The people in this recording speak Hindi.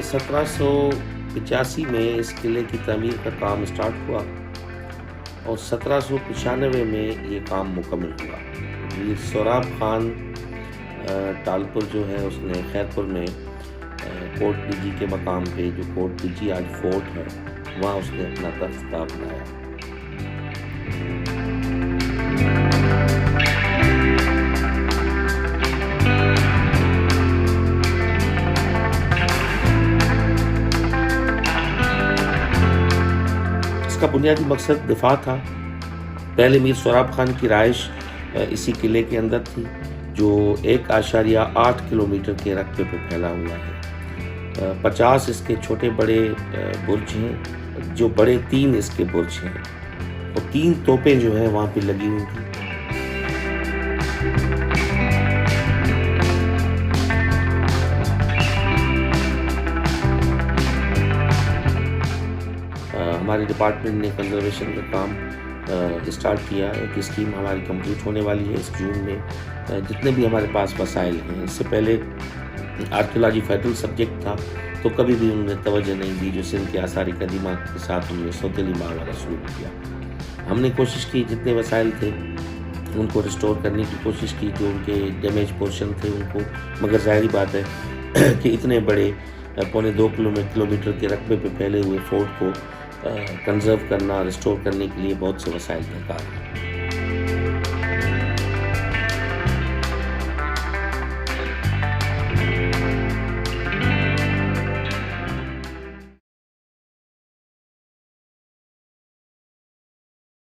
1785 में इस किले की तमीर का काम स्टार्ट हुआ और 1795 में ये काम मुकम्मल हुआ। मीर सोराब खान टालपुर जो है उसने खैरपुर में कोट डीजी के मकाम पे, जो कोट डीजी आज फोर्ट है, वहाँ उसने अपना तख्ता बनाया। इसका बुनियादी मकसद दिफा था। पहले मीर सोराब खान की राइश इसी किले के अंदर थी, जो 1.8 किलोमीटर के रकबे पर फैला हुआ है। 50 इसके छोटे बड़े बुर्ज हैं, जो बड़े 3 इसके बुर्ज हैं, और 3 तोपें जो हैं वहाँ पे लगी हुई थी। हमारे डिपार्टमेंट ने कंजर्वेशन का काम स्टार्ट किया। एक स्कीम हमारी कंप्लीट होने वाली है इस जून में। जितने भी हमारे पास वसाइल हैं, इससे पहले आर्कियोलॉजी फेडरल सब्जेक्ट था, तो कभी भी उन्होंने तवज्जो नहीं दी। जो सिंध के आसार कदीमा के साथ उन्होंने सौतेली मार वाला शुरू किया। हमने कोशिश की जितने वसाइल थे उनको रिस्टोर करने की कोशिश की, जो उनके डैमेज पोर्शन थे उनको, मगर ज़ाहिर बात है कि इतने बड़े 2.25 किलोमीटर के रकबे पे फैले हुए फोर्ट को कंजर्व करना, रिस्टोर करने के लिए बहुत से वसाइल दरकार हैं।